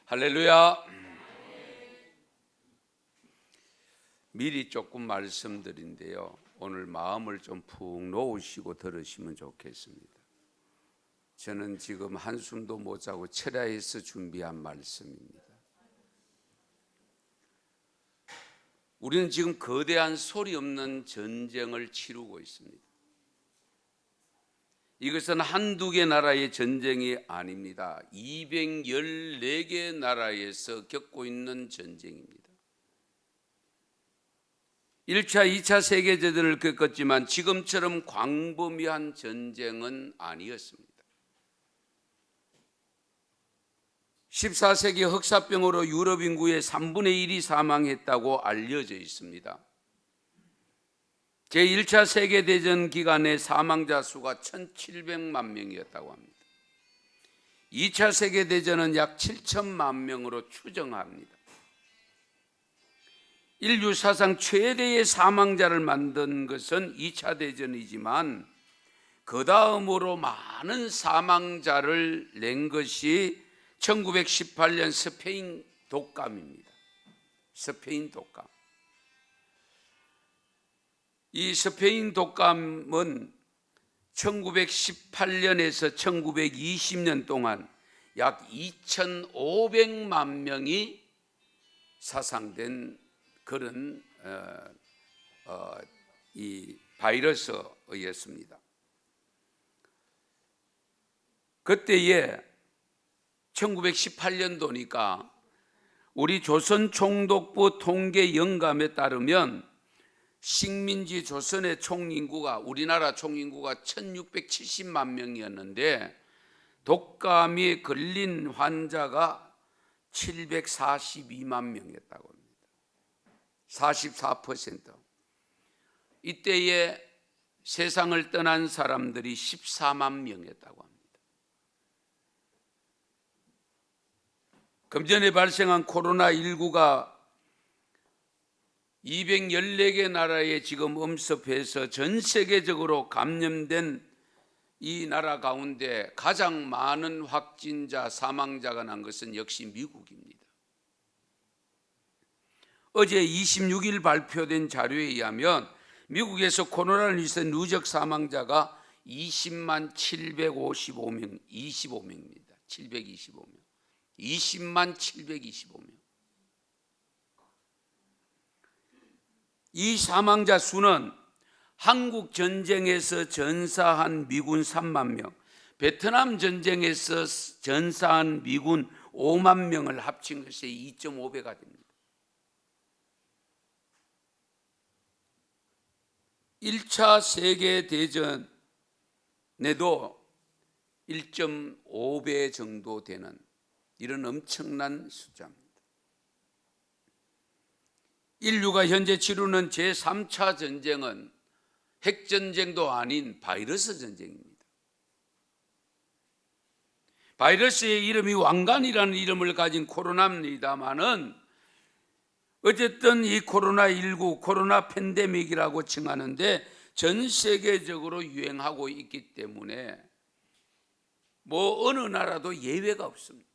할렐루야. 미리 조금 말씀드린데요, 오늘 마음을 좀 푹 놓으시고 들으시면 좋겠습니다. 저는 지금 한숨도 못 자고 철야에서 준비한 말씀입니다. 우리는 지금 거대한 소리 없는 전쟁을 치르고 있습니다. 이것은 한두 개 나라의 전쟁이 아닙니다. 214개 나라에서 겪고 있는 전쟁입니다. 1차, 2차 세계대전을 겪었지만 지금처럼 광범위한 전쟁은 아니었습니다. 14세기 흑사병으로 유럽 인구의 3분의 1이 사망했다고 알려져 있습니다. 제1차 세계대전 기간의 사망자 수가 1700만 명이었다고 합니다. 2차 세계대전은 약 7천만 명으로 추정합니다. 인류 사상 최대의 사망자를 만든 것은 2차 대전이지만 그 다음으로 많은 사망자를 낸 것이 1918년 스페인 독감입니다. 스페인 독감. 이 스페인 독감은 1918년에서 1920년 동안 약 2,500만 명이 사상된 그런 이 바이러스였습니다. 그때에 1918년도니까 우리 조선총독부 통계 영감에 따르면 식민지 조선의 총인구가, 우리나라 총인구가 1670만 명이었는데 독감이 걸린 환자가 742만 명이었다고 합니다. 44%. 이때에 세상을 떠난 사람들이 14만 명이었다고 합니다. 금전에 발생한 코로나19가 214개 나라에 지금 엄습해서 전 세계적으로 감염된 이 나라 가운데 가장 많은 확진자, 사망자가 난 것은 역시 미국입니다. 어제 26일 발표된 자료에 의하면 미국에서 코로나로 인해서 누적 사망자가 20만 755명, 25명입니다. 725명. 20만 725명. 이 사망자 수는 한국 전쟁에서 전사한 미군 3만 명, 베트남 전쟁에서 전사한 미군 5만 명을 합친 것이 2.5배가 됩니다. 1차 세계대전에도 1.5배 정도 되는 이런 엄청난 숫자입니다. 인류가 현재 치르는 제3차 전쟁은 핵전쟁도 아닌 바이러스 전쟁입니다. 바이러스의 이름이 왕관이라는 이름을 가진 코로나입니다마는 어쨌든 이 코로나19, 코로나 팬데믹이라고 칭하는데 전 세계적으로 유행하고 있기 때문에 뭐 어느 나라도 예외가 없습니다.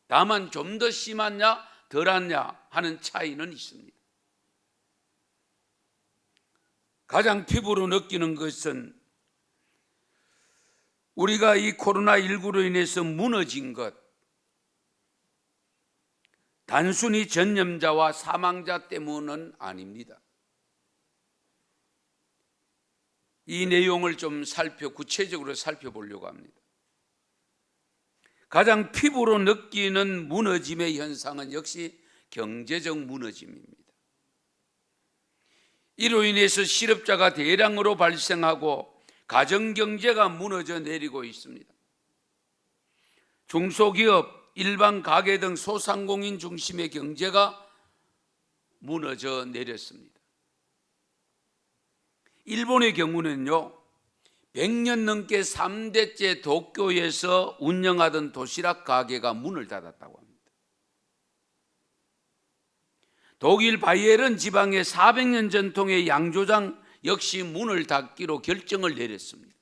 다만 좀 더 심하냐 덜하냐 하는 차이는 있습니다. 가장 피부로 느끼는 것은 우리가 이 코로나19로 인해서 무너진 것, 단순히 전염자와 사망자 때문은 아닙니다. 이 내용을 좀 구체적으로 살펴보려고 합니다. 가장 피부로 느끼는 무너짐의 현상은 역시 경제적 무너짐입니다. 이로 인해서 실업자가 대량으로 발생하고 가정경제가 무너져 내리고 있습니다. 중소기업, 일반 가게 등 소상공인 중심의 경제가 무너져 내렸습니다. 일본의 경우는요, 100년 넘게 3대째 도쿄에서 운영하던 도시락 가게가 문을 닫았다고 합니다. 독일 바이에른 지방의 400년 전통의 양조장 역시 문을 닫기로 결정을 내렸습니다.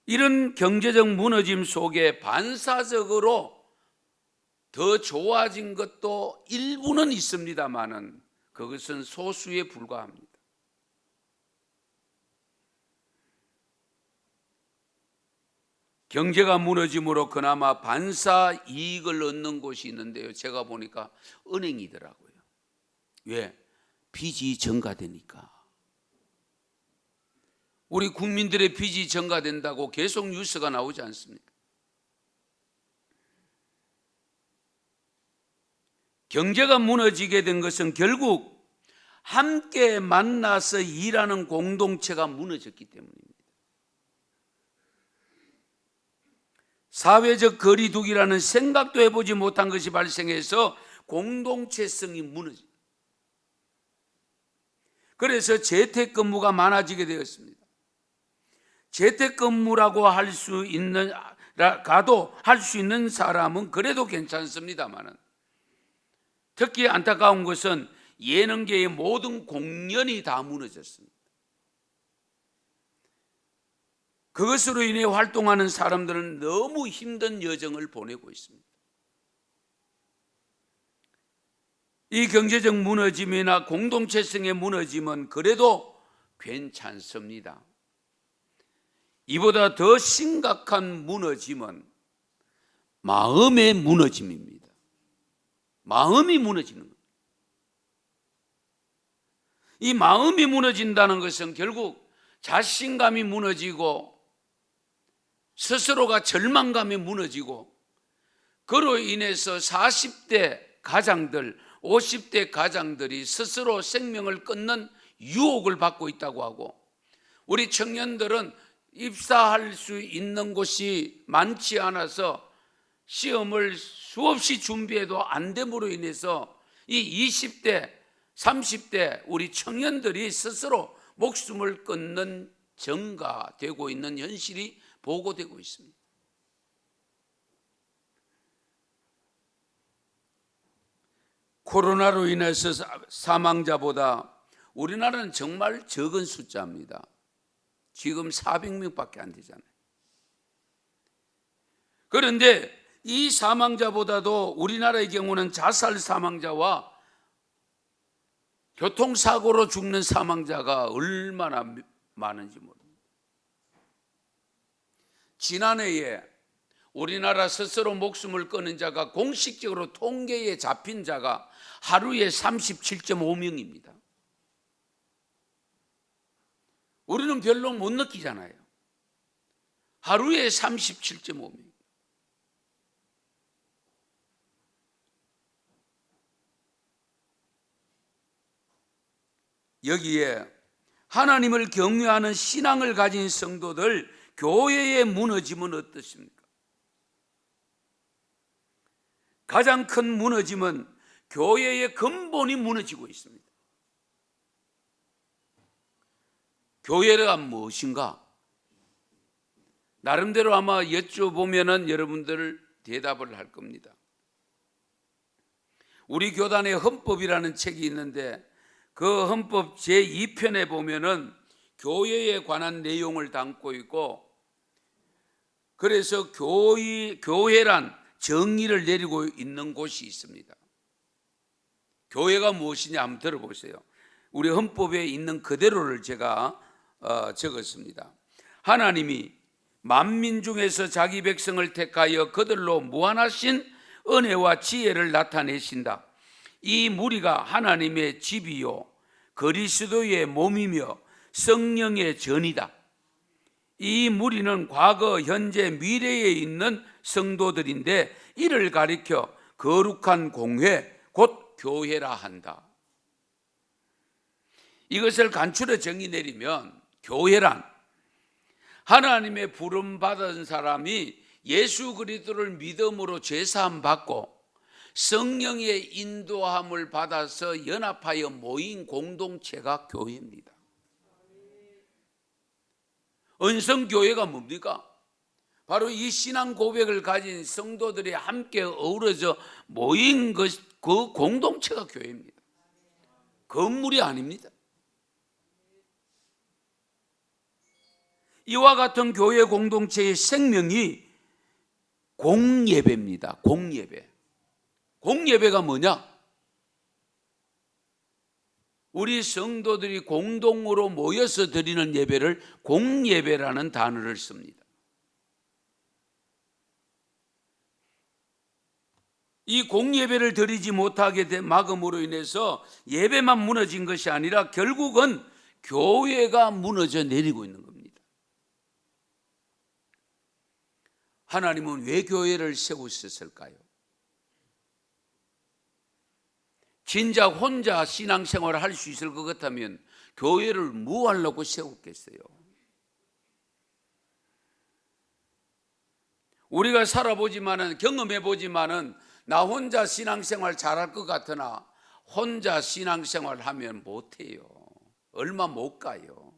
이런 경제적 무너짐 속에 반사적으로 더 좋아진 것도 일부는 있습니다만은 그것은 소수에 불과합니다. 경제가 무너짐으로 그나마 반사 이익을 얻는 곳이 있는데요, 제가 보니까 은행이더라고요. 왜? 빚이 증가되니까. 우리 국민들의 빚이 증가된다고 계속 뉴스가 나오지 않습니까? 경제가 무너지게 된 것은 결국 함께 만나서 일하는 공동체가 무너졌기 때문입니다. 사회적 거리두기라는 생각도 해보지 못한 것이 발생해서 공동체성이 무너집니다. 그래서 재택근무가 많아지게 되었습니다. 재택근무라고 할 수 있는 사람은 그래도 괜찮습니다만은, 특히 안타까운 것은 예능계의 모든 공연이 다 무너졌습니다. 그것으로 인해 활동하는 사람들은 너무 힘든 여정을 보내고 있습니다. 이 경제적 무너짐이나 공동체성의 무너짐은 그래도 괜찮습니다. 이보다 더 심각한 무너짐은 마음의 무너짐입니다. 마음이 무너지는 겁니다. 이 마음이 무너진다는 것은 결국 자신감이 무너지고 스스로가 절망감이 무너지고, 그로 인해서 40대 가장들, 50대 가장들이 스스로 생명을 끊는 유혹을 받고 있다고 하고, 우리 청년들은 입사할 수 있는 곳이 많지 않아서 시험을 수없이 준비해도 안 됨으로 인해서 이 20대, 30대 우리 청년들이 스스로 목숨을 끊는 증가되고 있는 현실이 보고되고 있습니다. 코로나로 인해서 사망자보다 우리나라는 정말 적은 숫자입니다. 지금 400명밖에 안 되잖아요. 그런데 이 사망자보다도 우리나라의 경우는 자살 사망자와 교통사고로 죽는 사망자가 얼마나 많은지 모릅니다. 지난해에 우리나라 스스로 목숨을 끊은 자가 공식적으로 통계에 잡힌 자가 하루에 37.5명입니다. 우리는 별로 못 느끼잖아요. 하루에 37.5명. 여기에 하나님을 경외하는 신앙을 가진 성도들, 교회의 무너짐은 어떻습니까? 가장 큰 무너짐은 교회의 근본이 무너지고 있습니다. 교회가 무엇인가? 나름대로 아마 여쭤보면은 여러분들 대답을 할 겁니다. 우리 교단의 헌법이라는 책이 있는데 그 헌법 제2편에 보면은 교회에 관한 내용을 담고 있고, 그래서 교회란 정의를 내리고 있는 곳이 있습니다. 교회가 무엇이냐 한번 들어보세요. 우리 헌법에 있는 그대로를 제가 적었습니다. 하나님이 만민 중에서 자기 백성을 택하여 그들로 무한하신 은혜와 지혜를 나타내신다. 이 무리가 하나님의 집이요 그리스도의 몸이며 성령의 전이다. 이 무리는 과거, 현재, 미래에 있는 성도들인데 이를 가리켜 거룩한 공회, 곧 교회라 한다. 이것을 간추려 정의 내리면 교회란 하나님의 부름 받은 사람이 예수 그리스도를 믿음으로 죄사함 받고 성령의 인도함을 받아서 연합하여 모인 공동체가 교회입니다. 은성교회가 뭡니까? 바로 이 신앙 고백을 가진 성도들이 함께 어우러져 모인 그 공동체가 교회입니다. 건물이 아닙니다. 이와 같은 교회 공동체의 생명이 공예배입니다. 공예배. 공예배가 뭐냐? 우리 성도들이 공동으로 모여서 드리는 예배를 공예배라는 단어를 씁니다. 이 공예배를 드리지 못하게 된 막음으로 인해서 예배만 무너진 것이 아니라 결국은 교회가 무너져 내리고 있는 겁니다. 하나님은 왜 교회를 세우셨을까요? 진작 혼자 신앙생활을 할 수 있을 것 같다면 교회를 뭐 하려고 세웠겠어요? 우리가 살아보지만은, 경험해보지만은 나 혼자 신앙생활 잘할 것 같으나 혼자 신앙생활 하면 못해요. 얼마 못 가요.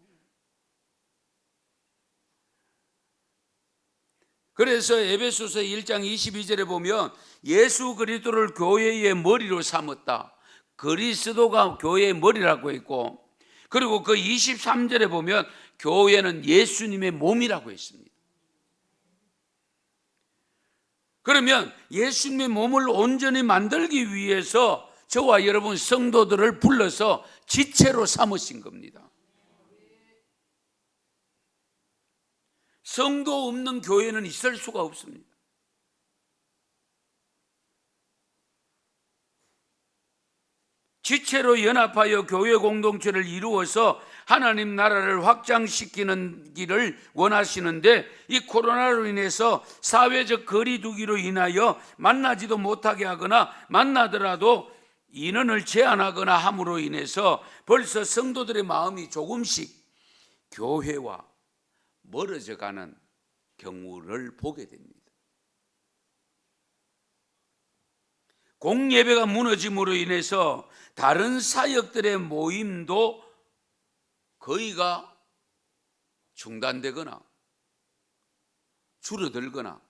그래서 에베소서 1장 22절에 보면 예수 그리스도를 교회의 머리로 삼았다. 그리스도가 교회의 머리라고 했고, 그리고 그 23절에 보면 교회는 예수님의 몸이라고 했습니다. 그러면 예수님의 몸을 온전히 만들기 위해서 저와 여러분 성도들을 불러서 지체로 삼으신 겁니다. 성도 없는 교회는 있을 수가 없습니다. 지체로 연합하여 교회 공동체를 이루어서 하나님 나라를 확장시키는 길을 원하시는데, 이 코로나로 인해서 사회적 거리 두기로 인하여 만나지도 못하게 하거나 만나더라도 인원을 제한하거나 함으로 인해서 벌써 성도들의 마음이 조금씩 교회와 멀어져가는 경우를 보게 됩니다. 공예배가 무너짐으로 인해서 다른 사역들의 모임도 거의가 중단되거나 줄어들거나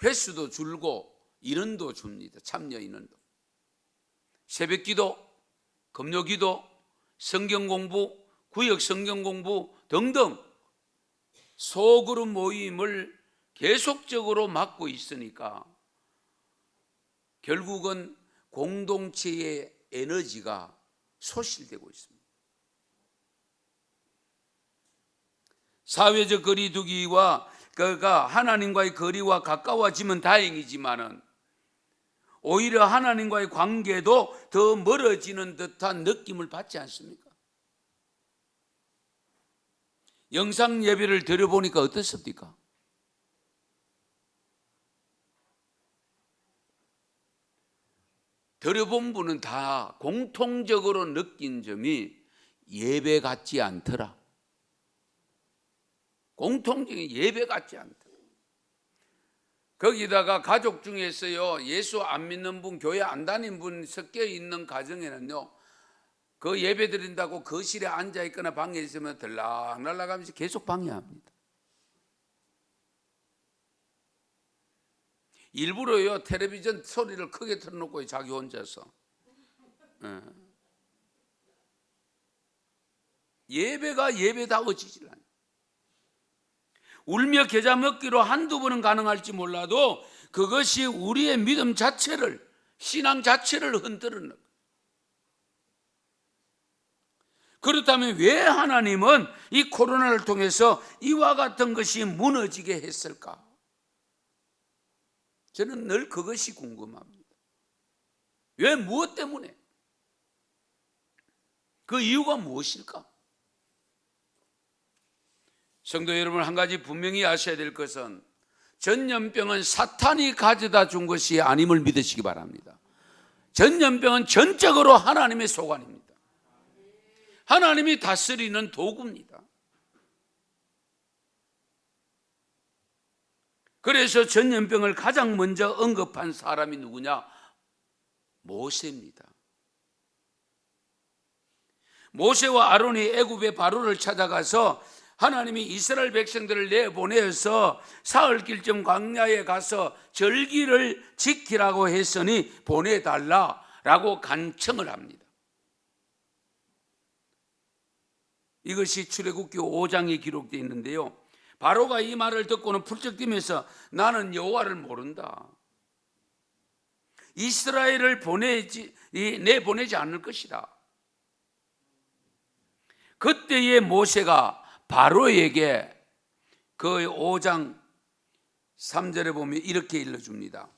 횟수도 줄고 인원도 줍니다. 참여 인원도. 새벽기도, 금요기도, 성경공부, 구역 성경공부 등등 소그룹 모임을 계속적으로 맡고 있으니까 결국은 공동체의 에너지가 소실되고 있습니다. 사회적 거리두기와 그가 하나님과의 거리와 가까워지면 다행이지만은 오히려 하나님과의 관계도 더 멀어지는 듯한 느낌을 받지 않습니까? 영상 예배를 드려보니까 어떻습니까? 들어본 분은 다 공통적으로 느낀 점이 예배 같지 않더라. 공통적인 예배 같지 않더라. 거기다가 가족 중에서요, 예수 안 믿는 분, 교회 안 다닌 분 섞여 있는 가정에는요, 그 예배 드린다고 거실에 앉아 있거나 방에 있으면 들락날락하면서 계속 방해합니다. 일부러요, 텔레비전 소리를 크게 틀어놓고 자기 혼자서 예배가 예배다워지질 않아요. 울며 겨자 먹기로 한두 번은 가능할지 몰라도 그것이 우리의 믿음 자체를, 신앙 자체를 흔들어놓는 거예요. 그렇다면 왜 하나님은 이 코로나를 통해서 이와 같은 것이 무너지게 했을까? 저는 늘 그것이 궁금합니다. 왜, 무엇 때문에? 그 이유가 무엇일까? 성도 여러분, 한 가지 분명히 아셔야 될 것은 전염병은 사탄이 가져다 준 것이 아님을 믿으시기 바랍니다. 전염병은 전적으로 하나님의 소관입니다. 하나님이 다스리는 도구입니다. 그래서 전염병을 가장 먼저 언급한 사람이 누구냐? 모세입니다. 모세와 아론이 애굽의 바로를 찾아가서 하나님이 이스라엘 백성들을 내보내서 사흘길쯤 광야에 가서 절기를 지키라고 했으니 보내달라라고 간청을 합니다. 이것이 출애굽기 5장에 기록되어 있는데요. 바로가 이 말을 듣고는 풀쩍 뛰면서 나는 여호와를 모른다. 이스라엘을 내보내지 않을 것이다. 그때의 모세가 바로에게 그 5장 3절에 보면 이렇게 일러줍니다.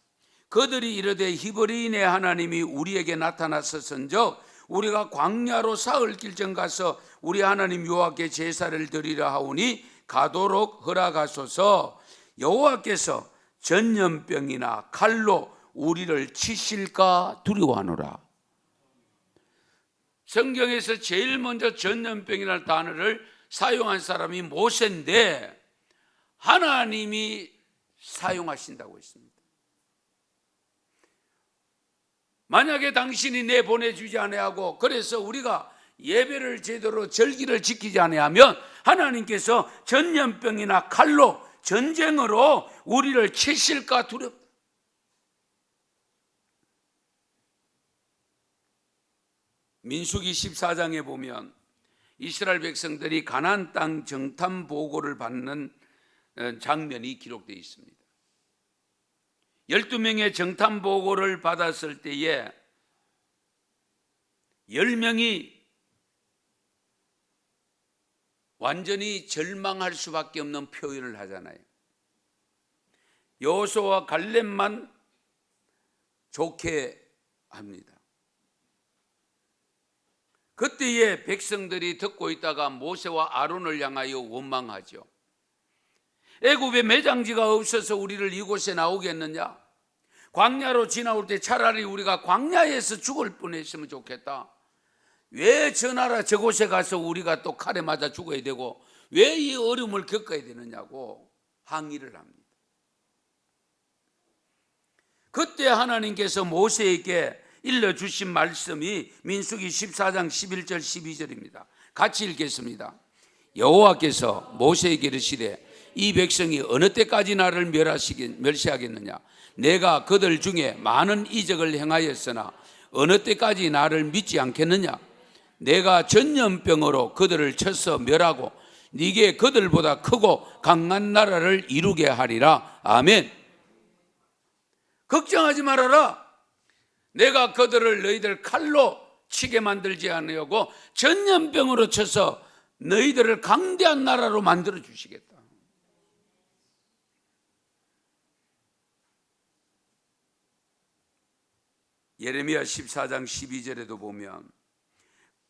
그들이 이르되 히브리인의 하나님이 우리에게 나타나서선즉 우리가 광야로 사흘 길정 가서 우리 하나님 여호와께 제사를 드리려 하오니 가도록 허락하소서. 여호와께서 전염병이나 칼로 우리를 치실까 두려워하노라. 성경에서 제일 먼저 전염병이라는 단어를 사용한 사람이 모세인데 하나님이 사용하신다고 했습니다. 만약에 당신이 내보내주지 아니하고 그래서 우리가 예배를 제대로 절기를 지키지 아니하면 하나님께서 전염병이나 칼로 전쟁으로 우리를 치실까 두렵다. 민수기 14장에 보면 이스라엘 백성들이 가나안 땅 정탐 보고를 받는 장면이 기록되어 있습니다. 12명의 정탐 보고를 받았을 때에 10명이 완전히 절망할 수밖에 없는 표현을 하잖아요. 여호수아와 갈렙만 좋게 합니다. 그때의 백성들이 듣고 있다가 모세와 아론을 향하여 원망하죠. 애굽에 매장지가 없어서 우리를 이곳에 나오겠느냐? 광야로 지나올 때 차라리 우리가 광야에서 죽을 뻔했으면 좋겠다. 왜 저 나라 저곳에 가서 우리가 또 칼에 맞아 죽어야 되고 왜 이 어려움을 겪어야 되느냐고 항의를 합니다. 그때 하나님께서 모세에게 일러주신 말씀이 민수기 14장 11절 12절입니다. 같이 읽겠습니다. 여호와께서 모세에게 이르시되 이 백성이 어느 때까지 나를 멸시하겠느냐? 내가 그들 중에 많은 이적을 행하였으나 어느 때까지 나를 믿지 않겠느냐? 내가 전염병으로 그들을 쳐서 멸하고 네게 그들보다 크고 강한 나라를 이루게 하리라. 아멘. 걱정하지 말아라. 내가 그들을 너희들 칼로 치게 만들지 않으려고 전염병으로 쳐서 너희들을 강대한 나라로 만들어 주시겠다. 예레미야 14장 12절에도 보면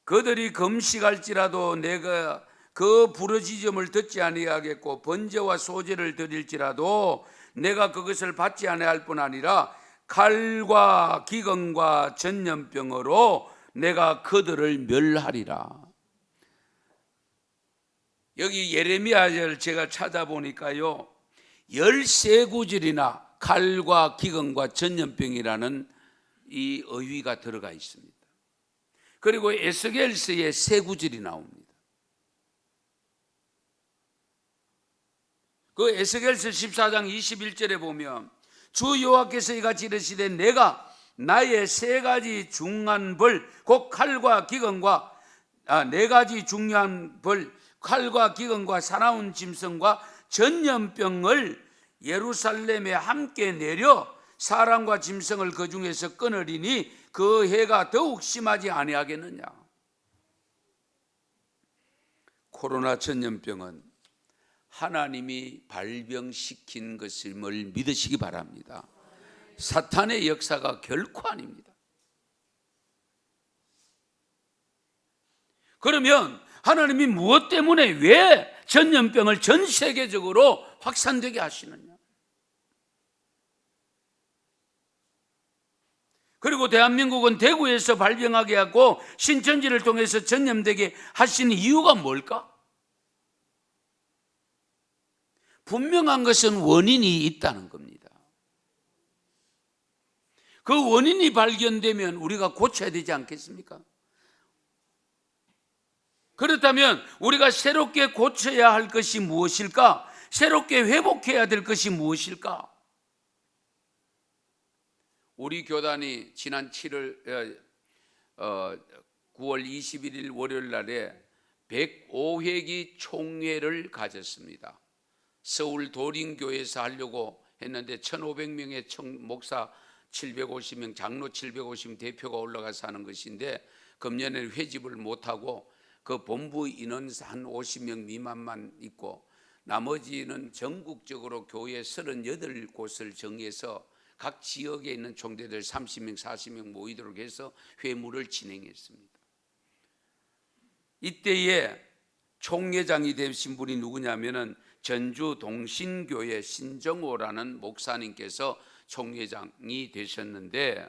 그들이 금식할지라도 내가 그 부르짖음을 듣지 아니하겠고 번제와 소제를 드릴지라도 내가 그것을 받지 아니할 뿐 아니라 칼과 기근과 전염병으로 내가 그들을 멸하리라. 여기 예레미야를 제가 찾아보니까요 13구절이나 칼과 기근과 전염병이라는 이 어휘가 들어가 있습니다. 그리고 에스겔서에 3구절이 나옵니다. 그 에스겔서 14장 21절에 보면 주 여호와께서 이같이 이르시되 내가 나의 3가지 중한 벌 곧 칼과 기근과 4가지 중요한 벌 칼과 기근과 사나운 짐승과 전염병을 예루살렘에 함께 내려 사람과 짐승을 그 중에서 끊으리니 그 해가 더욱 심하지 아니하겠느냐. 코로나 전염병은 하나님이 발병시킨 것임을 믿으시기 바랍니다. 사탄의 역사가 결코 아닙니다. 그러면 하나님이 무엇 때문에 왜 전염병을 전 세계적으로 확산되게 하시느냐? 그리고 대한민국은 대구에서 발병하게 하고 신천지를 통해서 전염되게 하신 이유가 뭘까? 분명한 것은 원인이 있다는 겁니다. 그 원인이 발견되면 우리가 고쳐야 되지 않겠습니까? 그렇다면 우리가 새롭게 고쳐야 할 것이 무엇일까? 새롭게 회복해야 될 것이 무엇일까? 우리 교단이 지난 9월 21일 월요일 날에 105회기 총회를 가졌습니다. 서울 도림교회에서 하려고 했는데 1500명의 목사 750명, 장로 750명 대표가 올라가서 하는 것인데 금년에는 회집을 못하고 그 본부 인원 한 50명 미만만 있고 나머지는 전국적으로 교회 38곳을 정해서 각 지역에 있는 총대들 30명, 40명 모이도록 해서 회무를 진행했습니다. 이때에 총회장이 되신 분이 누구냐면은 전주 동신교회 신정호라는 목사님께서 총회장이 되셨는데,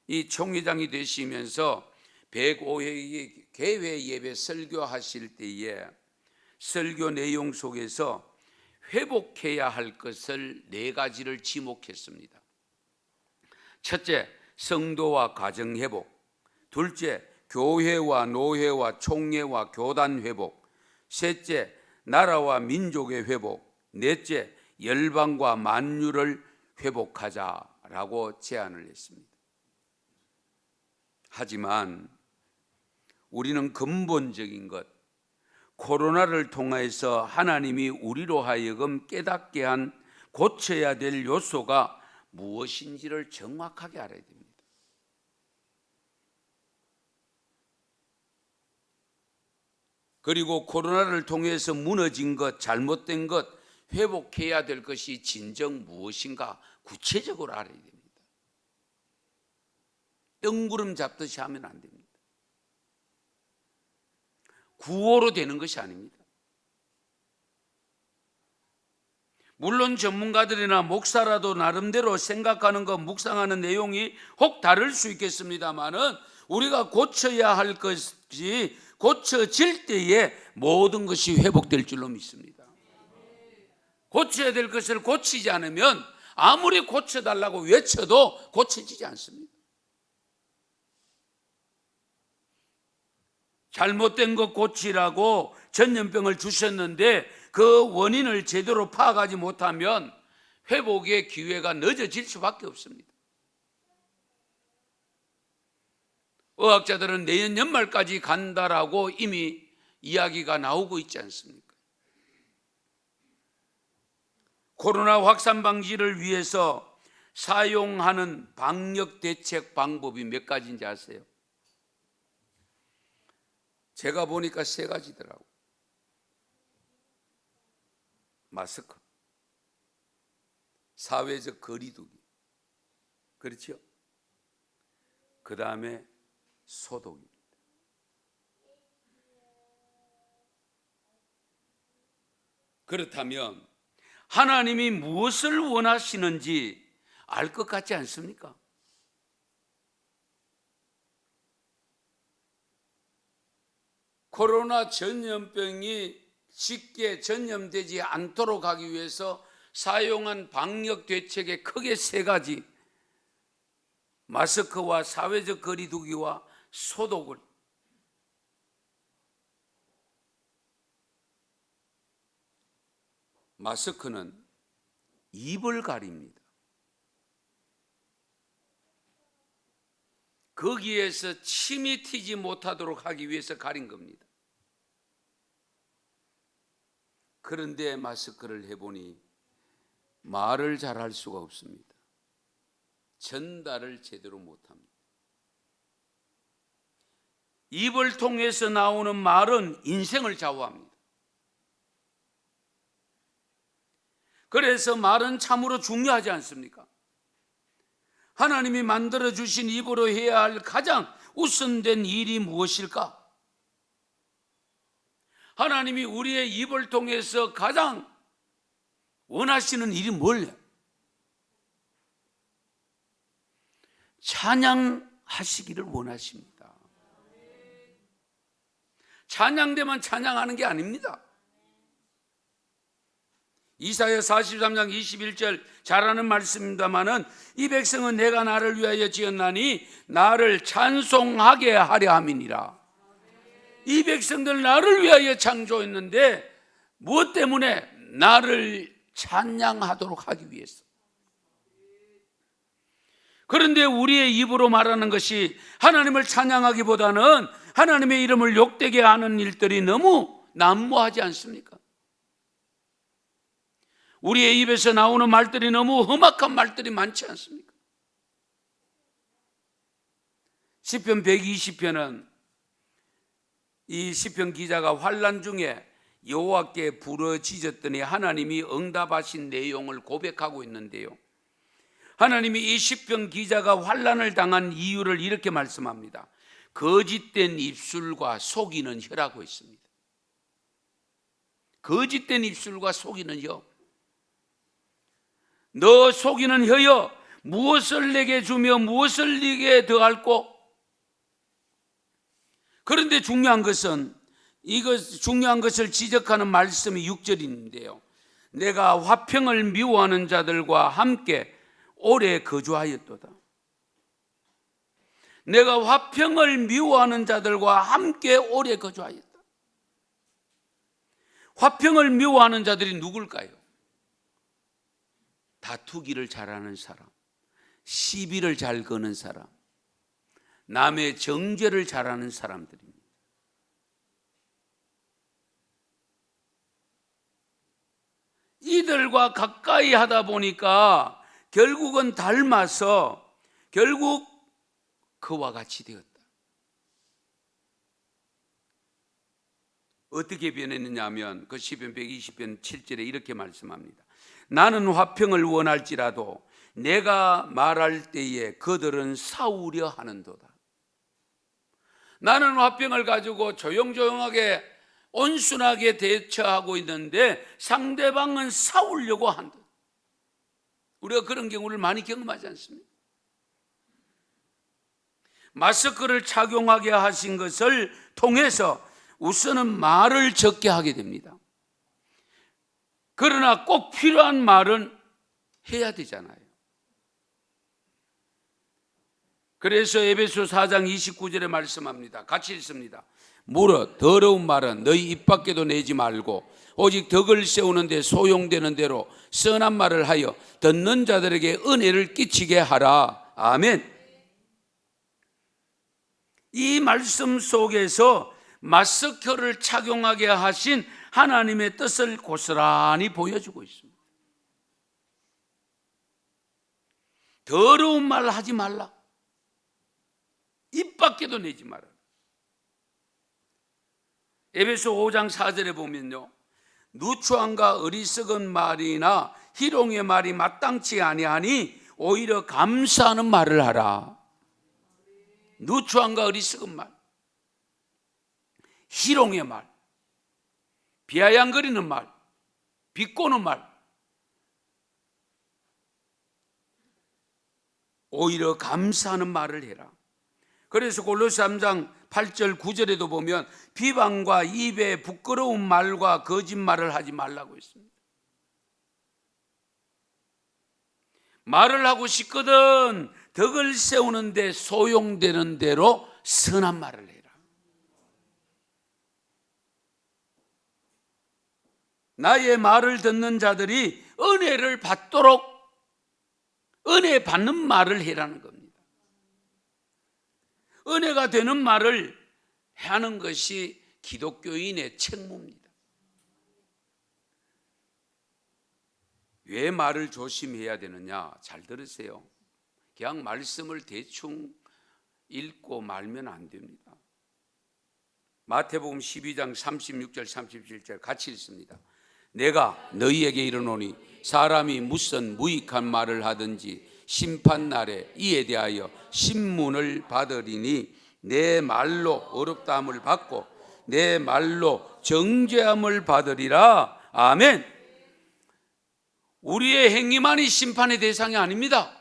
이 총회장이 되시면서 105회 개회 예배 설교하실 때에 설교 내용 속에서 회복해야 할 것을 4가지를 지목했습니다. 첫째, 성도와 가정 회복. 둘째, 교회와 노회와 총회와 교단 회복. 셋째, 나라와 민족의 회복. 넷째, 열방과 만유를 회복하자라고 제안을 했습니다. 하지만 우리는 근본적인 것, 코로나를 통해서 하나님이 우리로 하여금 깨닫게 한 고쳐야 될 요소가 무엇인지를 정확하게 알아야 됩니다. 그리고 코로나를 통해서 무너진 것, 잘못된 것, 회복해야 될 것이 진정 무엇인가 구체적으로 알아야 됩니다. 뜬구름 잡듯이 하면 안 됩니다. 구호로 되는 것이 아닙니다. 물론 전문가들이나 목사라도 나름대로 생각하는 것, 묵상하는 내용이 혹 다를 수 있겠습니다만은 우리가 고쳐야 할 것이 고쳐질 때에 모든 것이 회복될 줄로 믿습니다. 고쳐야 될 것을 고치지 않으면 아무리 고쳐달라고 외쳐도 고쳐지지 않습니다. 잘못된 것 고치라고 전염병을 주셨는데 그 원인을 제대로 파악하지 못하면 회복의 기회가 늦어질 수밖에 없습니다. 의학자들은 내년 연말까지 간다라고 이미 이야기가 나오고 있지 않습니까? 코로나 확산 방지를 위해서 사용하는 방역 대책 방법이 몇 가지인지 아세요? 제가 보니까 3가지더라고요. 마스크, 사회적 거리두기, 그렇죠? 그 다음에 소독입니다. 그렇다면 하나님이 무엇을 원하시는지 알 것 같지 않습니까? 코로나 전염병이 쉽게 전염되지 않도록 하기 위해서 사용한 방역 대책의 크게 3가지, 마스크와 사회적 거리두기와 소독을. 마스크는 입을 가립니다. 거기에서 침이 튀지 못하도록 하기 위해서 가린 겁니다. 그런데 마스크를 해보니 말을 잘 할 수가 없습니다. 전달을 제대로 못합니다. 입을 통해서 나오는 말은 인생을 좌우합니다. 그래서 말은 참으로 중요하지 않습니까? 하나님이 만들어주신 입으로 해야 할 가장 우선된 일이 무엇일까? 하나님이 우리의 입을 통해서 가장 원하시는 일이 뭘요? 찬양하시기를 원하십니다. 찬양대만 찬양하는 게 아닙니다. 이사야 43장 21절 잘 아는 말씀입니다마는 이 백성은 내가 나를 위하여 지었나니 나를 찬송하게 하려 함이니라. 이 백성들 나를 위하여 창조했는데 무엇 때문에? 나를 찬양하도록 하기 위해서. 그런데 우리의 입으로 말하는 것이 하나님을 찬양하기보다는 하나님의 이름을 욕되게 하는 일들이 너무 난무하지 않습니까? 우리의 입에서 나오는 말들이 너무 험악한 말들이 많지 않습니까? 시편 120편은 이 시편 기자가 환난 중에 여호와께 부르짖었더니 하나님이 응답하신 내용을 고백하고 있는데요, 하나님이 이 시편 기자가 환난을 당한 이유를 이렇게 말씀합니다. 거짓된 입술과 속이는 혀라고 했습니다. 거짓된 입술과 속이는 혀. 너 속이는 혀여, 무엇을 내게 주며 무엇을 네게 더할꼬? 그런데 중요한 것을 지적하는 말씀이 6절인데요, 내가 화평을 미워하는 자들과 함께 오래 거주하였도다. 내가 화평을 미워하는 자들과 함께 오래 거주하였다. 화평을 미워하는 자들이 누굴까요? 다투기를 잘하는 사람, 시비를 잘 거는 사람, 남의 정죄를 잘하는 사람들입니다. 이들과 가까이 하다 보니까 결국은 닮아서 결국 그와 같이 되었다. 어떻게 변했느냐 하면 그 시편 120편 7절에 이렇게 말씀합니다. 나는 화평을 원할지라도 내가 말할 때에 그들은 싸우려 하는도다. 나는 화평을 가지고 조용조용하게 온순하게 대처하고 있는데 상대방은 싸우려고 한다. 우리가 그런 경우를 많이 경험하지 않습니까? 마스크를 착용하게 하신 것을 통해서 우선은 말을 적게 하게 됩니다. 그러나 꼭 필요한 말은 해야 되잖아요. 그래서 에베소 4장 29절에 말씀합니다. 같이 읽습니다. 무릇 더러운 말은 너희 입 밖에도 내지 말고 오직 덕을 세우는 데 소용되는 대로 선한 말을 하여 듣는 자들에게 은혜를 끼치게 하라. 아멘. 이 말씀 속에서 마스크를 착용하게 하신 하나님의 뜻을 고스란히 보여주고 있습니다. 더러운 말 하지 말라. 입 밖에도 내지 마라. 에베소 5장 4절에 보면요, 누추함과 어리석은 말이나 희롱의 말이 마땅치 아니하니 오히려 감사하는 말을 하라. 누추함과 어리석은 말, 희롱의 말, 비아냥거리는 말, 비꼬는 말, 오히려 감사하는 말을 해라. 그래서 골로새 3장 8절 9절에도 보면 비방과 입에 부끄러운 말과 거짓말을 하지 말라고 했습니다. 말을 하고 싶거든 덕을 세우는데 소용되는 대로 선한 말을 해라. 나의 말을 듣는 자들이 은혜를 받도록 은혜 받는 말을 해라는 겁니다. 은혜가 되는 말을 하는 것이 기독교인의 책무입니다. 왜 말을 조심해야 되느냐? 잘 들으세요. 그냥 말씀을 대충 읽고 말면 안 됩니다. 마태복음 12장 36절 37절 같이 읽습니다. 내가 너희에게 이르노니 사람이 무슨 무익한 말을 하든지 심판날에 이에 대하여 신문을 받으리니 내 말로 어렵다함을 받고 내 말로 정죄함을 받으리라. 아멘. 우리의 행위만이 심판의 대상이 아닙니다.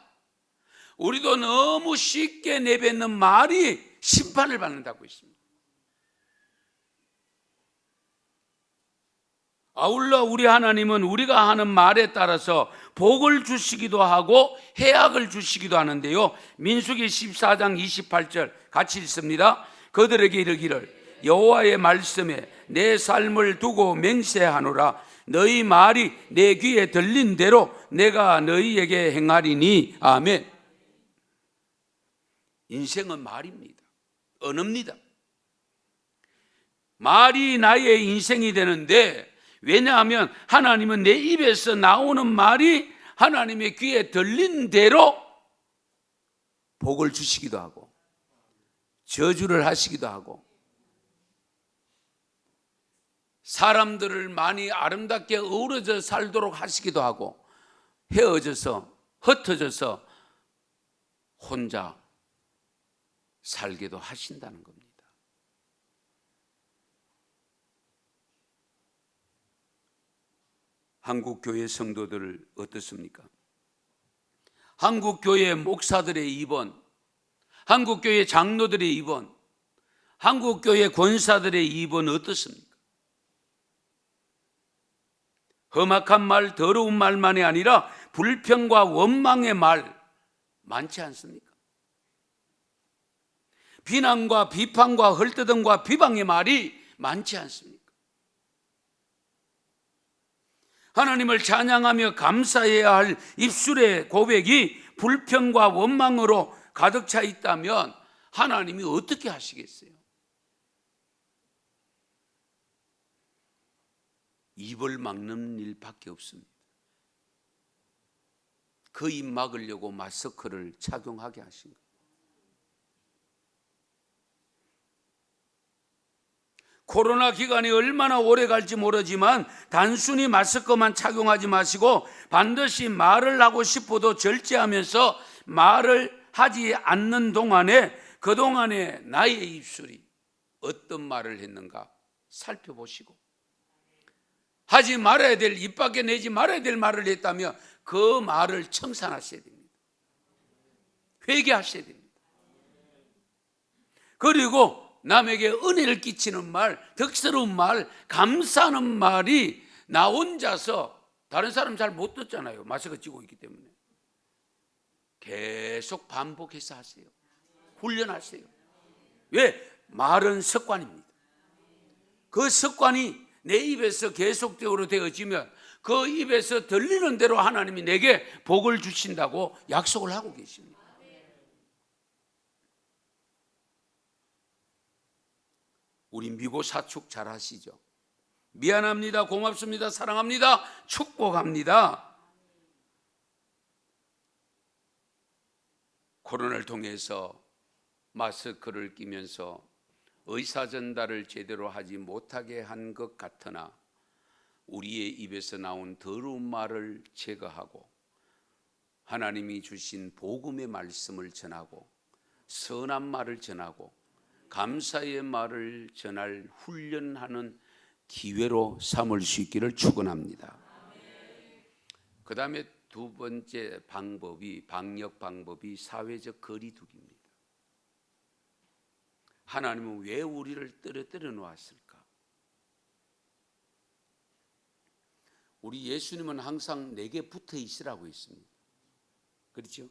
우리도 너무 쉽게 내뱉는 말이 심판을 받는다고 했습니다. 아울러 우리 하나님은 우리가 하는 말에 따라서 복을 주시기도 하고 해악을 주시기도 하는데요, 민수기 14장 28절 같이 읽습니다. 그들에게 이르기를 여호와의 말씀에 내 삶을 두고 맹세하노라. 너희 말이 내 귀에 들린 대로 내가 너희에게 행하리니. 아멘. 인생은 말입니다. 언어입니다. 말이 나의 인생이 되는데, 왜냐하면 하나님은 내 입에서 나오는 말이 하나님의 귀에 들린 대로 복을 주시기도 하고 저주를 하시기도 하고, 사람들을 많이 아름답게 어우러져 살도록 하시기도 하고, 헤어져서 흩어져서 혼자 살게도 하신다는 겁니다. 한국 교회 성도들 어떻습니까? 한국 교회 목사들의 입원, 한국 교회 장로들의 입원, 한국 교회 권사들의 입원 어떻습니까? 험악한 말, 더러운 말만이 아니라 불평과 원망의 말 많지 않습니까? 비난과 비판과 헐뜯음과 비방의 말이 많지 않습니까? 하나님을 찬양하며 감사해야 할 입술의 고백이 불평과 원망으로 가득 차 있다면 하나님이 어떻게 하시겠어요? 입을 막는 일밖에 없습니다. 그 입 막으려고 마스크를 착용하게 하신 거예요. 코로나 기간이 얼마나 오래 갈지 모르지만 단순히 마스크만 착용하지 마시고 반드시 말을 하고 싶어도 절제하면서 말을 하지 않는 동안에 그동안에 나의 입술이 어떤 말을 했는가 살펴보시고, 하지 말아야 될, 입 밖에 내지 말아야 될 말을 했다면 그 말을 청산하셔야 됩니다. 회개하셔야 됩니다. 그리고 남에게 은혜를 끼치는 말, 덕스러운 말, 감사하는 말이 나 혼자서, 다른 사람 잘 못 듣잖아요. 마스크 찌고 있기 때문에. 계속 반복해서 하세요. 훈련하세요. 왜? 말은 습관입니다. 그 습관이 내 입에서 계속적으로 되어지면 그 입에서 들리는 대로 하나님이 내게 복을 주신다고 약속을 하고 계십니다. 우리 미고 사축 잘 하시죠? 미안합니다, 고맙습니다, 사랑합니다, 축복합니다. 코로나를 통해서 마스크를 끼면서 의사 전달을 제대로 하지 못하게 한 것 같으나 우리의 입에서 나온 더러운 말을 제거하고 하나님이 주신 복음의 말씀을 전하고 선한 말을 전하고 감사의 말을 전할 훈련하는 기회로 삼을 수 있기를 축원합니다. 그 다음에 두 번째 방법이, 방역 방법이 사회적 거리두기입니다. 하나님은 왜 우리를 떨어뜨려 놓았을까? 우리 예수님은 항상 내게 붙어 있으라고 했습니다. 그렇죠?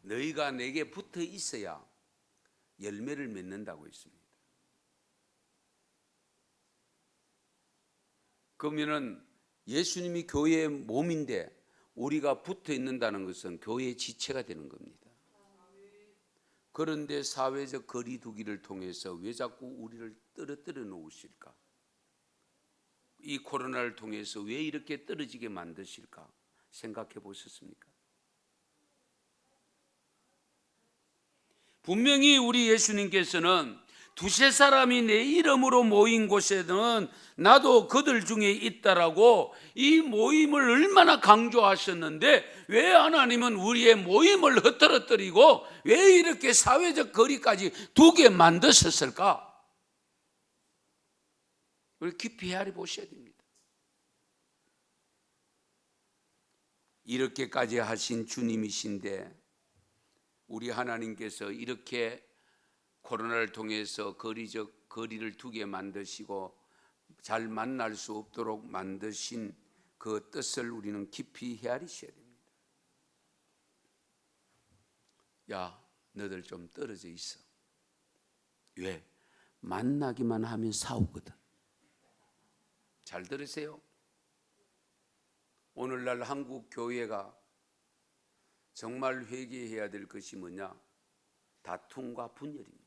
너희가 내게 붙어 있어야 열매를 맺는다고 했습니다. 그러면은 예수님이 교회의 몸인데 우리가 붙어 있는다는 것은 교회의 지체가 되는 겁니다. 그런데 사회적 거리두기를 통해서 왜 자꾸 우리를 떨어뜨려 놓으실까? 이 코로나를 통해서 왜 이렇게 떨어지게 만드실까? 생각해 보셨습니까? 분명히 우리 예수님께서는 두세 사람이 내 이름으로 모인 곳에는 나도 그들 중에 있다라고 이 모임을 얼마나 강조하셨는데 왜 하나님은 우리의 모임을 흐트러뜨리고 왜 이렇게 사회적 거리까지 두게 만드셨을까? 우리 깊이 헤아려 보셔야 됩니다. 이렇게까지 하신 주님이신데 우리 하나님께서 이렇게 코로나를 통해서 거리를 두게 만드시고 잘 만날 수 없도록 만드신 그 뜻을 우리는 깊이 헤아리셔야 됩니다. 야, 너들 좀 떨어져 있어. 왜? 만나기만 하면 싸우거든. 잘 들으세요. 오늘날 한국 교회가 정말 회개해야 될 것이 뭐냐? 다툼과 분열입니다.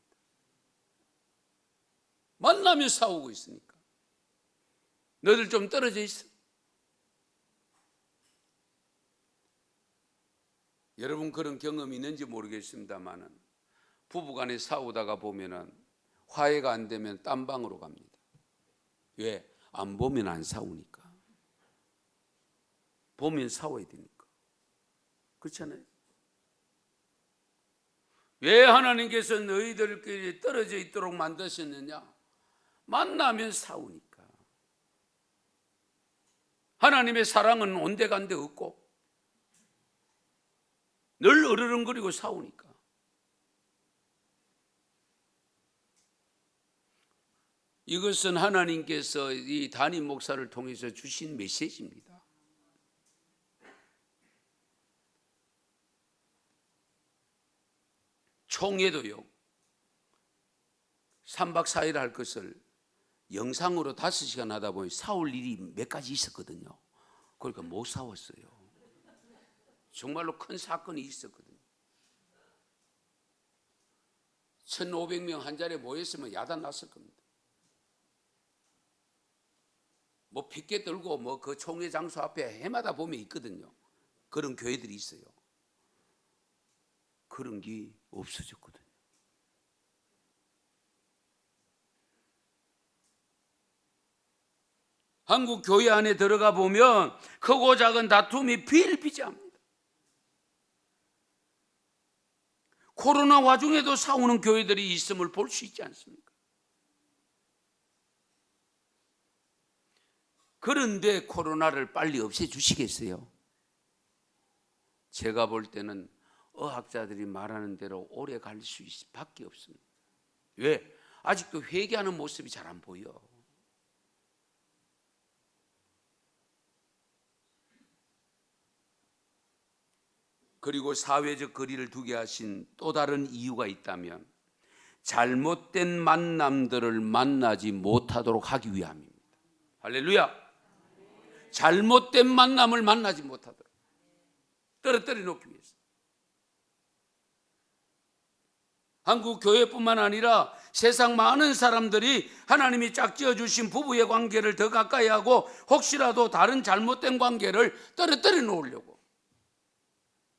만나면 싸우고 있으니까. 너희들 좀 떨어져 있어. 여러분 그런 경험이 있는지 모르겠습니다만은 부부간에 싸우다가 보면은 화해가 안 되면 딴 방으로 갑니다. 왜? 안 보면 안 싸우니까. 보면 싸워야 되니까. 그렇잖아요. 왜 하나님께서 너희들끼리 떨어져 있도록 만드셨느냐? 만나면 싸우니까. 하나님의 사랑은 온데간데 없고 늘 으르렁거리고 싸우니까. 이것은 하나님께서 이 담임 목사를 통해서 주신 메시지입니다. 총회도요 3박 4일 할 것을 영상으로 5시간 하다 보니 싸울 일이 몇 가지 있었거든요. 그러니까 못 싸웠어요. 정말로 큰 사건이 있었거든요. 1,500명 한 자리에 모였으면 야단 났을 겁니다. 뭐 핏게 들고 뭐 그 총회 장소 앞에 해마다 보면 있거든요. 그런 교회들이 있어요. 그런 게 없어졌거든요. 한국 교회 안에 들어가 보면 크고 작은 다툼이 비일비재합니다. 코로나 와중에도 싸우는 교회들이 있음을 볼 수 있지 않습니까? 그런데 코로나를 빨리 없애주시겠어요? 제가 볼 때는 의학자들이 말하는 대로 오래 갈 수밖에 없습니다. 왜? 아직도 회개하는 모습이 잘 안 보여. 그리고 사회적 거리를 두게 하신 또 다른 이유가 있다면 잘못된 만남들을 만나지 못하도록 하기 위함입니다. 할렐루야. 잘못된 만남을 만나지 못하도록 떨어뜨려 놓기 위해서. 한국 교회뿐만 아니라 세상 많은 사람들이 하나님이 짝지어 주신 부부의 관계를 더 가까이 하고 혹시라도 다른 잘못된 관계를 떨어뜨려 놓으려고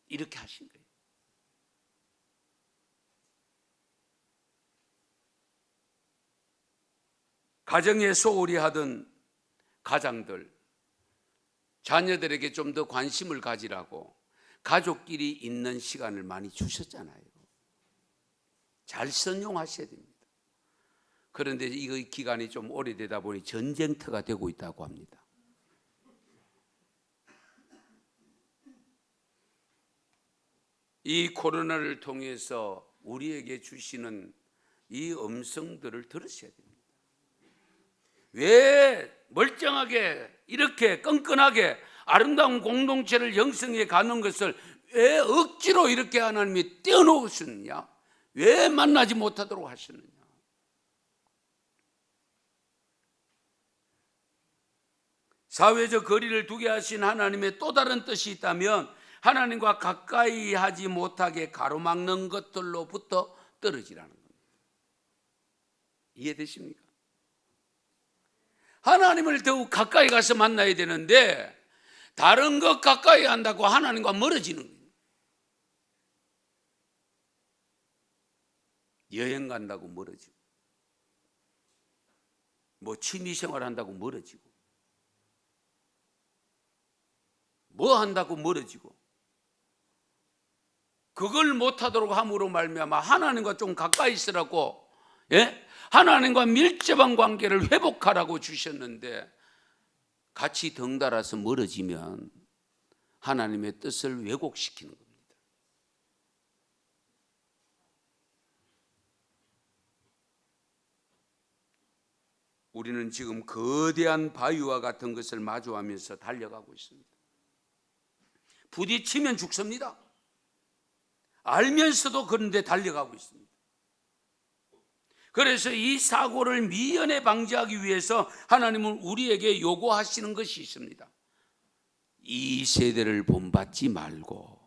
이렇게 하신 거예요. 가정에 소홀히 하던 가장들, 자녀들에게 좀 더 관심을 가지라고 가족끼리 있는 시간을 많이 주셨잖아요. 잘 선용하셔야 됩니다. 그런데 이 기간이 좀 오래되다 보니 전쟁터가 되고 있다고 합니다. 이 코로나를 통해서 우리에게 주시는 이 음성들을 들으셔야 됩니다. 왜 멀쩡하게 이렇게 끈끈하게 아름다운 공동체를 형성해 가는 것을 왜 억지로 이렇게 하나님이 떼어놓으셨느냐? 왜 만나지 못하도록 하셨느냐? 사회적 거리를 두게 하신 하나님의 또 다른 뜻이 있다면 하나님과 가까이 하지 못하게 가로막는 것들로부터 떨어지라는 겁니다. 이해되십니까? 하나님을 더욱 가까이 가서 만나야 되는데 다른 것 가까이 한다고 하나님과 멀어지는 거예요. 여행 간다고 멀어지고 뭐 취미생활 한다고 멀어지고 뭐 한다고 멀어지고 그걸 못하도록 함으로 말미암아 하나님과 좀 가까이 있으라고, 하나님과 밀접한 관계를 회복하라고 주셨는데 같이 덩달아서 멀어지면 하나님의 뜻을 왜곡시키는 겁니다. 우리는 지금 거대한 바위와 같은 것을 마주하면서 달려가고 있습니다. 부딪히면 죽습니다. 알면서도 그런데 달려가고 있습니다. 그래서 이 사고를 미연에 방지하기 위해서 하나님은 우리에게 요구하시는 것이 있습니다. 이 세대를 본받지 말고,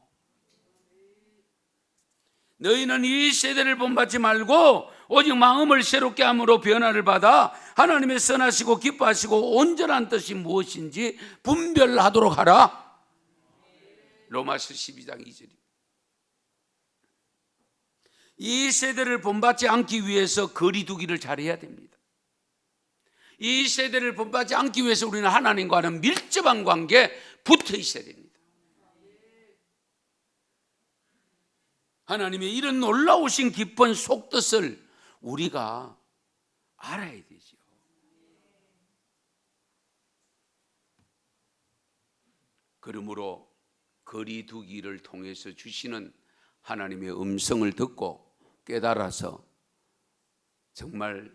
너희는 이 세대를 본받지 말고 오직 마음을 새롭게 함으로 변화를 받아 하나님의 선하시고 기뻐하시고 온전한 뜻이 무엇인지 분별하도록 하라. 로마서 12장 2절입니다. 이 세대를 본받지 않기 위해서 거리 두기를 잘해야 됩니다. 이 세대를 본받지 않기 위해서 우리는 하나님과는 밀접한 관계에 붙어 있어야 됩니다. 하나님의 이런 놀라우신 깊은 속뜻을 우리가 알아야 되죠. 그러므로 거리 두기를 통해서 주시는 하나님의 음성을 듣고 깨달아서 정말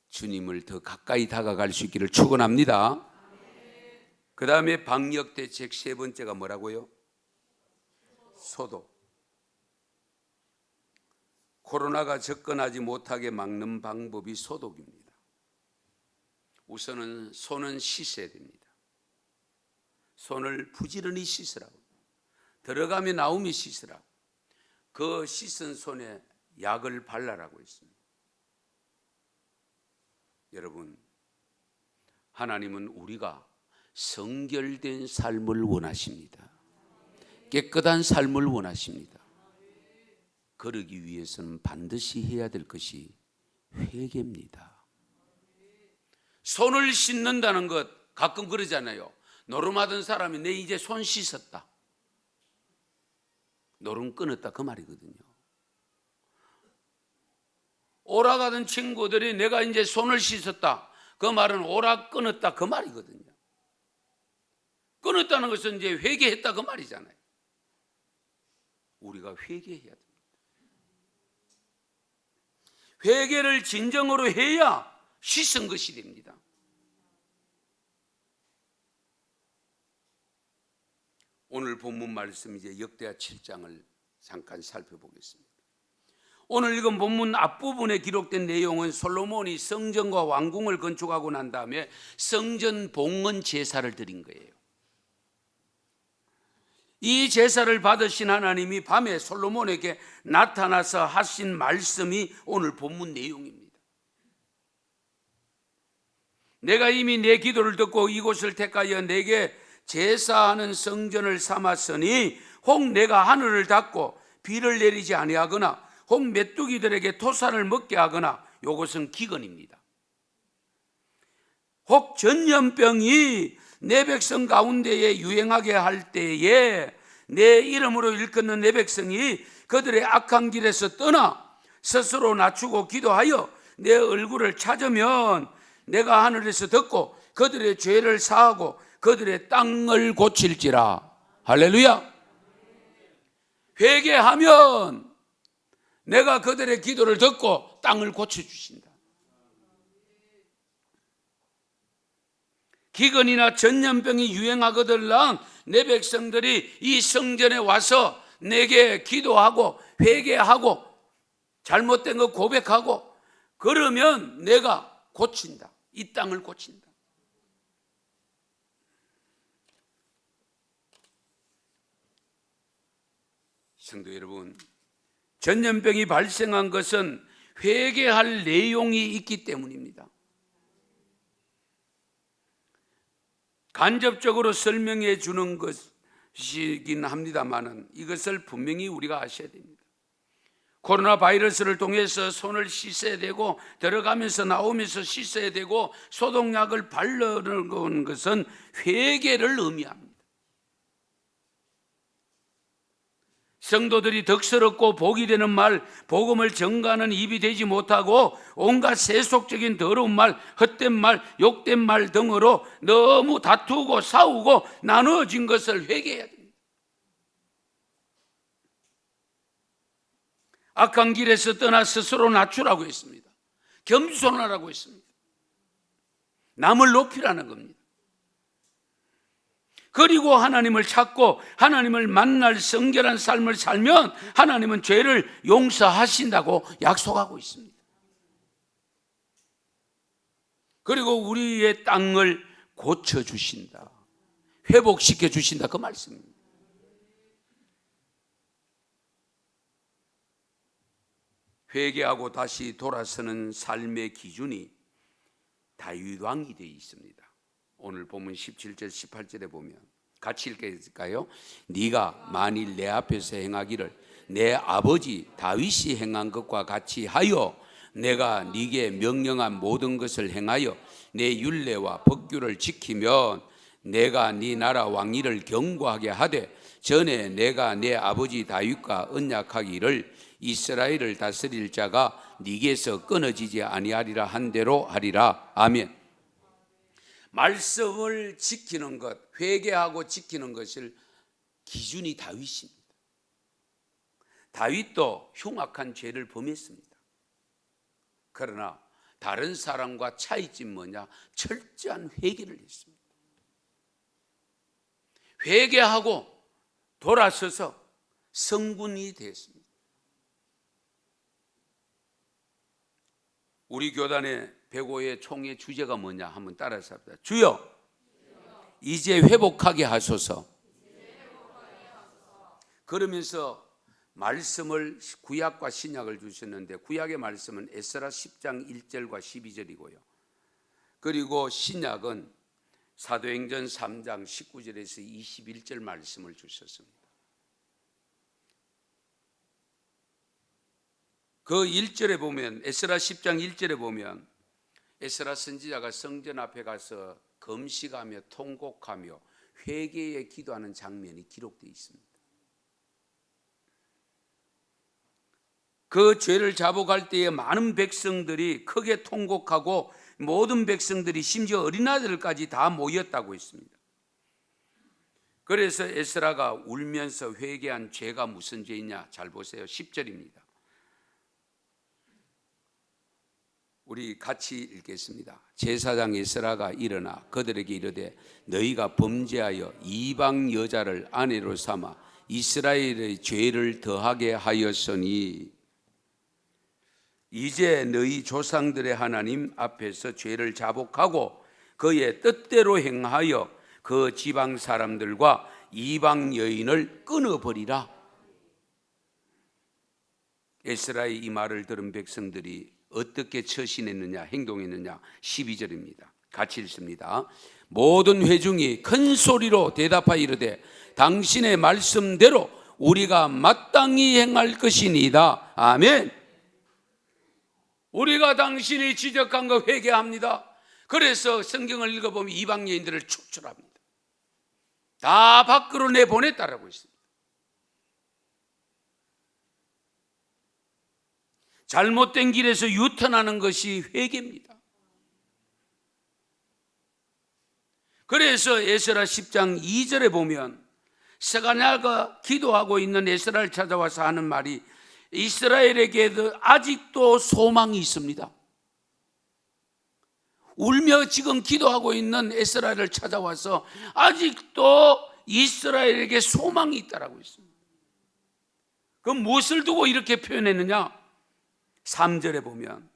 주님을 더 가까이 다가갈 수 있기를 축원합니다. 그 다음에 방역대책 세 번째가 뭐라고요? 소독. 코로나가 접근하지 못하게 막는 방법이 소독입니다. 우선은 손은 씻어야 됩니다. 손을 부지런히 씻으라고. 들어가며 나오며 씻으라고. 그 씻은 손에 약을 발라라고 했습니다. 여러분, 하나님은 우리가 성결된 삶을 원하십니다. 깨끗한 삶을 원하십니다. 그러기 위해서는 반드시 해야 될 것이 회개입니다. 손을 씻는다는 것 가끔 그러잖아요. 노름하던 사람이 내 이제 손 씻었다, 노름 끊었다, 그 말이거든요. 오락하던 친구들이 내가 이제 손을 씻었다, 그 말은 오락 끊었다, 그 말이거든요. 끊었다는 것은 이제 회개했다, 그 말이잖아요. 우리가 회개해야 됩니다. 회개를 진정으로 해야 씻은 것이 됩니다. 오늘 본문 말씀 이제 역대하 7장을 잠깐 살펴보겠습니다. 오늘 읽은 본문 앞부분에 기록된 내용은 솔로몬이 성전과 왕궁을 건축하고 난 다음에 성전 봉헌 제사를 드린 거예요. 이 제사를 받으신 하나님이 밤에 솔로몬에게 나타나서 하신 말씀이 오늘 본문 내용입니다. 내가 이미 내 기도를 듣고 이곳을 택하여 내게 제사하는 성전을 삼았으니 혹 내가 하늘을 닫고 비를 내리지 아니하거나 혹 메뚜기들에게 토산을 먹게 하거나, 이것은 기근입니다. 혹 전염병이 내 백성 가운데에 유행하게 할 때에 내 이름으로 일컫는 내 백성이 그들의 악한 길에서 떠나 스스로 낮추고 기도하여 내 얼굴을 찾으면 내가 하늘에서 듣고 그들의 죄를 사하고 그들의 땅을 고칠지라. 할렐루야. 회개하면 내가 그들의 기도를 듣고 땅을 고쳐주신다. 기근이나 전염병이 유행하거들랑 내 백성들이 이 성전에 와서 내게 기도하고 회개하고 잘못된 거 고백하고 그러면 내가 고친다. 이 땅을 고친다. 성도 여러분, 전염병이 발생한 것은 회개할 내용이 있기 때문입니다. 간접적으로 설명해 주는 것이긴 합니다만은 이것을 분명히 우리가 아셔야 됩니다. 코로나 바이러스를 통해서 손을 씻어야 되고 들어가면서 나오면서 씻어야 되고 소독약을 바르는 것은 회개를 의미합니다. 성도들이 덕스럽고 복이 되는 말, 복음을 전가하는 입이 되지 못하고 온갖 세속적인 더러운 말, 헛된 말, 욕된 말 등으로 너무 다투고 싸우고 나누어진 것을 회개해야 됩니다. 악한 길에서 떠나 스스로 낮추라고 했습니다. 겸손하라고 했습니다. 남을 높이라는 겁니다. 그리고 하나님을 찾고 하나님을 만날 성결한 삶을 살면 하나님은 죄를 용서하신다고 약속하고 있습니다. 그리고 우리의 땅을 고쳐주신다, 회복시켜 주신다, 그 말씀입니다. 회개하고 다시 돌아서는 삶의 기준이 다윗 왕이 되어 있습니다. 오늘 보면 17절 18절에 보면 같이 읽을까요? 네가 만일 내 앞에서 행하기를 내 아버지 다윗이 행한 것과 같이 하여 내가 네게 명령한 모든 것을 행하여 내 율례와 법규를 지키면 내가 네 나라 왕위를 견고하게 하되 전에 내가 내 아버지 다윗과 언약하기를 이스라엘을 다스릴 자가 네게서 끊어지지 아니하리라 한 대로 하리라. 아멘. 말씀을 지키는 것, 회개하고 지키는 것을 기준이 다윗입니다. 다윗도 흉악한 죄를 범했습니다. 그러나 다른 사람과 차이점이 뭐냐? 철저한 회개를 했습니다. 회개하고 돌아서서 성군이 됐습니다. 우리 교단의 105의 총회 주제가 뭐냐? 한번 따라서 합시다. 주여, 이제 회복하게 하소서. 그러면서 말씀을 구약과 신약을 주셨는데 구약의 말씀은 에스라 10장 1절과 12절이고요. 그리고 신약은 사도행전 3장 19절에서 21절 말씀을 주셨습니다. 그 1절에 보면 에스라 10장 1절에 보면 에스라 선지자가 성전 앞에 가서 금식하며 통곡하며 회개에 기도하는 장면이 기록되어 있습니다. 그 죄를 자복할 때에 많은 백성들이 크게 통곡하고 모든 백성들이 심지어 어린아이들까지 다 모였다고 했습니다. 그래서 에스라가 울면서 회개한 죄가 무슨 죄이냐? 잘 보세요. 10절입니다. 우리 같이 읽겠습니다. 제사장 에스라가 일어나 그들에게 이르되 너희가 범죄하여 이방 여자를 아내로 삼아 이스라엘의 죄를 더하게 하였으니 이제 너희 조상들의 하나님 앞에서 죄를 자복하고 그의 뜻대로 행하여 그 지방 사람들과 이방 여인을 끊어버리라. 에스라의 이 말을 들은 백성들이 어떻게 처신했느냐, 행동했느냐? 12절입니다. 같이 읽습니다. 모든 회중이 큰 소리로 대답하여 이르되 당신의 말씀대로 우리가 마땅히 행할 것이니이다. 아멘. 우리가 당신이 지적한 거 회개합니다. 그래서 성경을 읽어보면 이방 여인들을 축출합니다. 다 밖으로 내보냈다라고 있습니다. 잘못된 길에서 유턴하는 것이 회개입니다. 그래서 에스라 10장 2절에 보면 스가랴가 기도하고 있는 에스라를 찾아와서 하는 말이 이스라엘에게도 아직도 소망이 있습니다. 울며 지금 기도하고 있는 에스라를 찾아와서 아직도 이스라엘에게 소망이 있다라고 있습니다. 그럼 무엇을 두고 이렇게 표현했느냐? 3절에 보면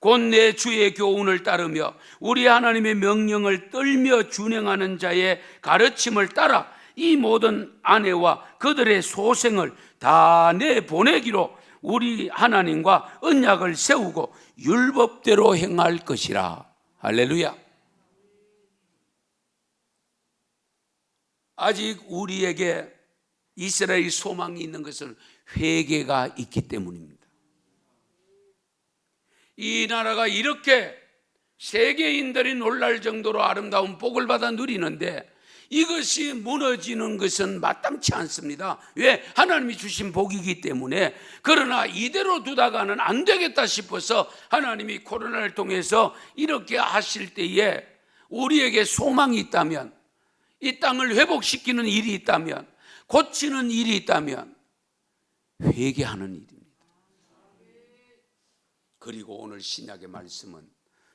곧 내 주의 교훈을 따르며 우리 하나님의 명령을 떨며 준행하는 자의 가르침을 따라 이 모든 아내와 그들의 소생을 다 내보내기로 우리 하나님과 언약을 세우고 율법대로 행할 것이라. 할렐루야. 아직 우리에게 이스라엘 소망이 있는 것은 회개가 있기 때문입니다. 이 나라가 이렇게 세계인들이 놀랄 정도로 아름다운 복을 받아 누리는데 이것이 무너지는 것은 마땅치 않습니다. 왜? 하나님이 주신 복이기 때문에. 그러나 이대로 두다가는 안 되겠다 싶어서 하나님이 코로나를 통해서 이렇게 하실 때에 우리에게 소망이 있다면, 이 땅을 회복시키는 일이 있다면, 고치는 일이 있다면 회개하는 일입니다. 그리고 오늘 신약의 말씀은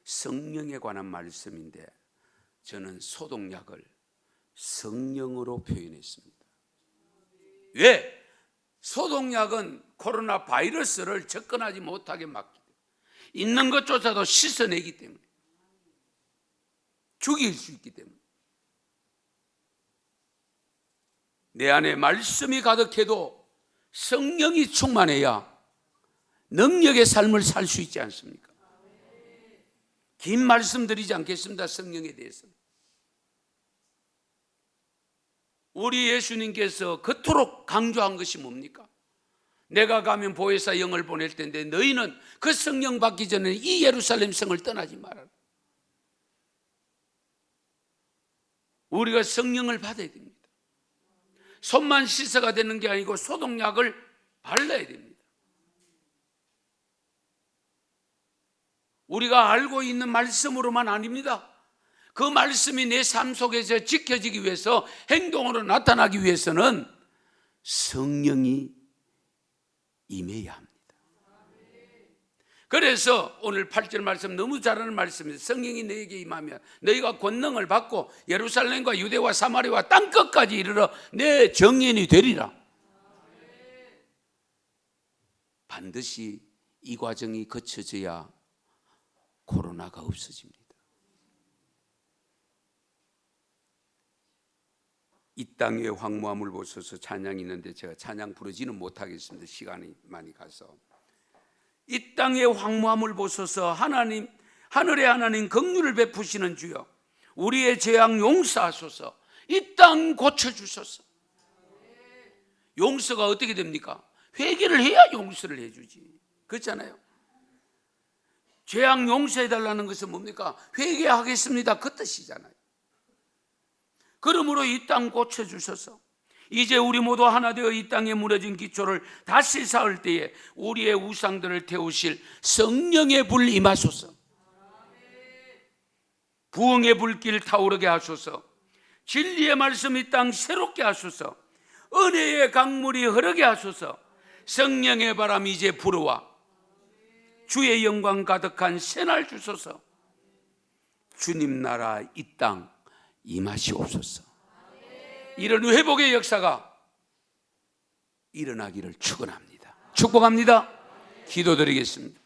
성령에 관한 말씀인데 저는 소독약을 성령으로 표현했습니다. 왜? 소독약은 코로나 바이러스를 접근하지 못하게 막기 때문에, 있는 것조차도 씻어내기 때문에, 죽일 수 있기 때문에. 내 안에 말씀이 가득해도 성령이 충만해야 능력의 삶을 살 수 있지 않습니까? 긴 말씀 드리지 않겠습니다. 성령에 대해서. 우리 예수님께서 그토록 강조한 것이 뭡니까? 내가 가면 보혜사 영을 보낼 텐데 너희는 그 성령 받기 전에 이 예루살렘 성을 떠나지 말아라. 우리가 성령을 받아야 됩니다. 손만 씻어가 되는 게 아니고 소독약을 발라야 됩니다. 우리가 알고 있는 말씀으로만 아닙니다. 그 말씀이 내 삶 속에서 지켜지기 위해서, 행동으로 나타나기 위해서는 성령이 임해야 합니다. 그래서 오늘 8절 말씀 너무 잘하는 말씀입니다. 성령이 너에게 임하면 너희가 권능을 받고 예루살렘과 유대와 사마리아와 땅끝까지 이르러 내 정인이 되리라. 반드시 이 과정이 거쳐져야 코로나가 없어집니다. 이 땅의 황무함을 보셔서 찬양이 있는데 제가 찬양 부르지는 못하겠습니다. 시간이 많이 가서. 이 땅의 황무함을 보셔서 하나님, 하늘의 하나님 긍휼을 베푸시는 주여, 우리의 죄악 용서하소서. 이 땅 고쳐주소서. 용서가 어떻게 됩니까? 회개를 해야 용서를 해주지. 그렇잖아요. 죄악 용서해달라는 것은 뭡니까? 회개하겠습니다, 그 뜻이잖아요. 그러므로 이 땅 고쳐주셔서 이제 우리 모두 하나 되어 이 땅에 무너진 기초를 다시 쌓을 때에 우리의 우상들을 태우실 성령의 불 임하소서. 부흥의 불길 타오르게 하소서. 진리의 말씀 이 땅 새롭게 하소서. 은혜의 강물이 흐르게 하소서. 성령의 바람이 이제 불어와 주의 영광 가득한 새날 주소서. 주님 나라 이 땅 임하시옵소서. 이런 회복의 역사가 일어나기를 축원합니다. 축복합니다. 기도드리겠습니다.